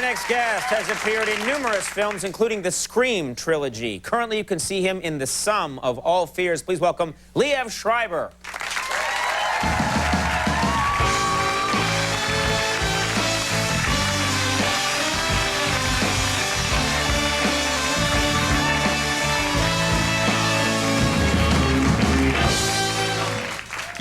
next guest has appeared in numerous films, including the Scream trilogy. Currently, you can see him in The Sum of All Fears. Please welcome Liev Schreiber.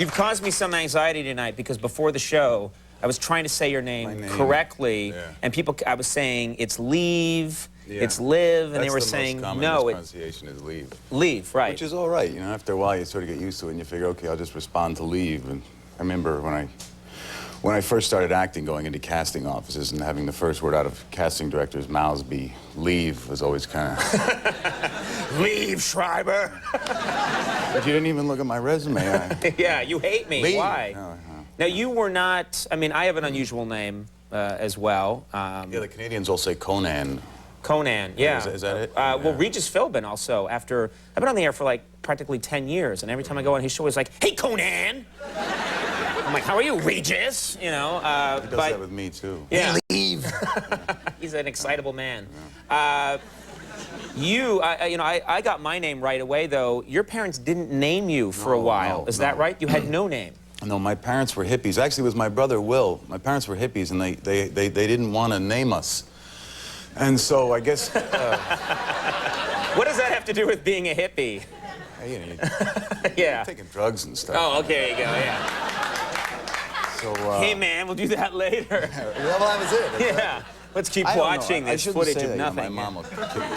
You've caused me some anxiety tonight because before the show, I was trying to say your name correctly, and I was saying it's Liev, it's Liv, and they were saying no. Pronunciation is Liev. Liev, right? Which is all right. You know, after a while, you sort of get used to it, and you figure, okay, I'll just respond to Liev. And I remember when I first started acting, going into casting offices and having the first word out of casting directors' mouths be Liev was always kind of Liev Schreiber. But you didn't even look at my resume. Yeah, you hate me. Liev. Why? No. Now, you were not, I mean, I have an unusual name as well. Yeah, the Canadians all say Conan. Conan, yeah. Is that it? Well, Regis Philbin also, I've been on the air for like practically 10 years, and every time I go on his show, he's like, hey, Conan! I'm like, how are you, Regis? You know, he does that with me, too. Yeah. Hey, Liev! He's an excitable man. Yeah. I got my name right away, though. Your parents didn't name you for a while. Is that right? You had no name. No, my parents were hippies. Actually, it was my brother, Will. My parents were hippies, and they didn't want to name us. And so, I guess... What does that have to do with being a hippie? You know, yeah. taking drugs and stuff. Oh, okay, there you go, yeah. So, hey, man, we'll do that later. Well, that was it. Yeah. Let's keep watching this footage of nothing. My mom will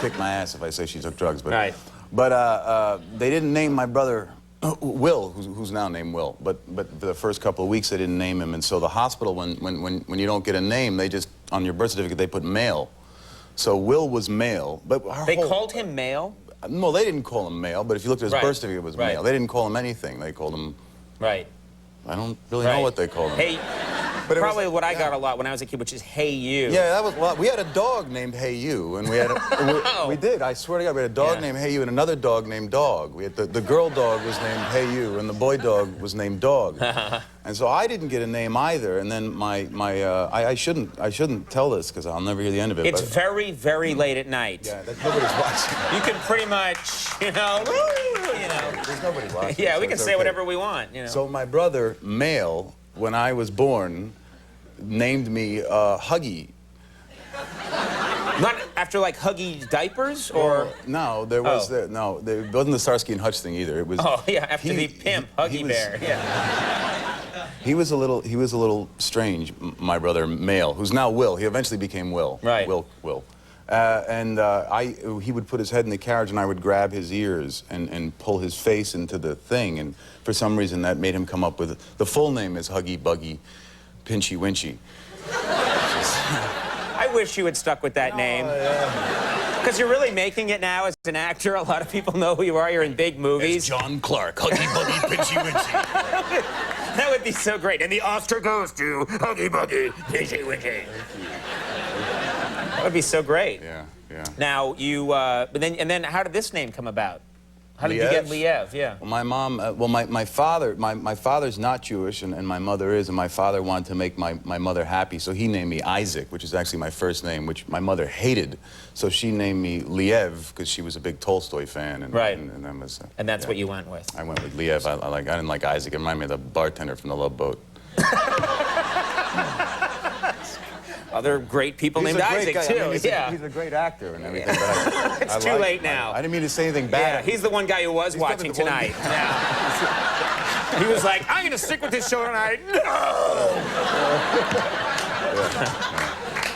kick my ass if I say she took drugs. But, right. But they didn't name my brother... Will, who's now named Will, but for the first couple of weeks they didn't name him, and so the hospital, when you don't get a name, they just, on your birth certificate, they put male. So Will was male, but they called him male? No, they didn't call him male, but if you looked at his birth certificate, it was male. They didn't call him anything. They called him... Right. I don't really know what they called him. Hey... Probably what I got a lot when I was a kid, which is Hey You. Yeah, that was, well, we had a dog named Hey You, and we had we did, I swear to God, we had a dog named Hey You and another dog named Dog. We had the girl dog was named Hey You, and the boy dog was named Dog. And so I didn't get a name either, and then I shouldn't tell this because I'll never hear the end of it. It's very, very late at night. Yeah, nobody's watching. You can pretty much, you know, There's nobody watching. Yeah, we can say whatever we want, you know. So my brother, Male, when I was born, named me Huggy. Not after like Huggy diapers, or no? There was there wasn't the Starsky and Hutch thing either. It was after the pimp Huggy Bear. Yeah. He was a little strange. My brother Male, who's now Will. He eventually became Will. Right. Will. He would put his head in the carriage, and I would grab his ears and pull his face into the thing, and for some reason that made him come up with the full name is Huggy Buggy Pinchy Winchy. I wish you had stuck with that name. Because you're really making it now as an actor. A lot of people know who you are. You're in big movies. It's John Clark, Huggy Buggy Pinchy Winchy. That would be so great. And the Oscar goes to Huggy Buggy Pinchy Winchy. That would be so great. Yeah. Now and then how did this name come about? How did you get Liev? Yeah. Well, my mom, my father's not Jewish, and my mother is, and my father wanted to make my mother happy, so he named me Isaac, which is actually my first name, which my mother hated. So she named me Liev because she was a big Tolstoy fan, and that was. And that's what you went with. I went with Liev. I didn't like Isaac. It reminded me of the bartender from The Love Boat. Other great people named Isaac, too. I mean, he's a great actor and everything. But it's too late now. I didn't mean to say anything bad. Yeah, he's the one guy who was watching tonight. Yeah. He was like, I'm going to stick with this show tonight.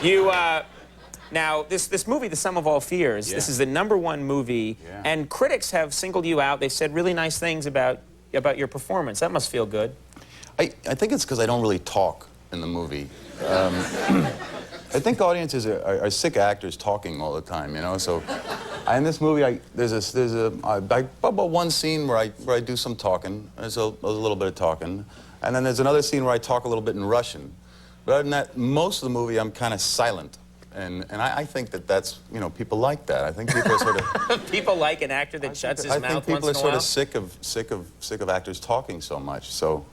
No! Now, this movie, The Sum of All Fears, this is the #1 movie, and critics have singled you out. They said really nice things about your performance. That must feel good. I think it's because I don't really talk in the movie. I think audiences are sick actors talking all the time, you know. So, in this movie, there's about one scene where I do some talking. There's a little bit of talking, and then there's another scene where I talk a little bit in Russian. But other than that, most of the movie I'm kind of silent, and I think that's people like that. I think people are sort of people like an actor that shuts his mouth once in a while. I think people are sort of sick of actors talking so much. So.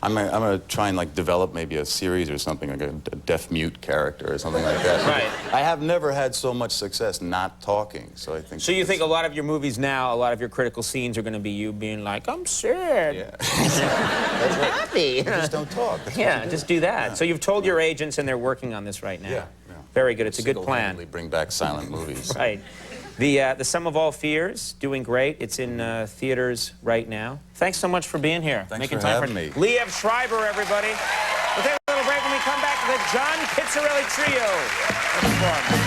I'm gonna try and like develop maybe a series or something, like a deaf mute character or something like that. Right. I have never had so much success not talking, so I think. So you think a lot of your movies now, a lot of your critical scenes are going to be you being like, I'm sad. Yeah. I'm happy. You just don't talk. That's Yeah, just do that. Yeah. So you've told your agents and they're working on this right now. Yeah. Very good. It's a good plan. Single-handedly bring back silent movies. Right. The Sum of All Fears, doing great. It's in theaters right now. Thanks so much for being here. Thanks Making for time having me. Liev Schreiber, everybody. We'll take a little break. When we come back, the John Pizzarelli Trio. That's fun.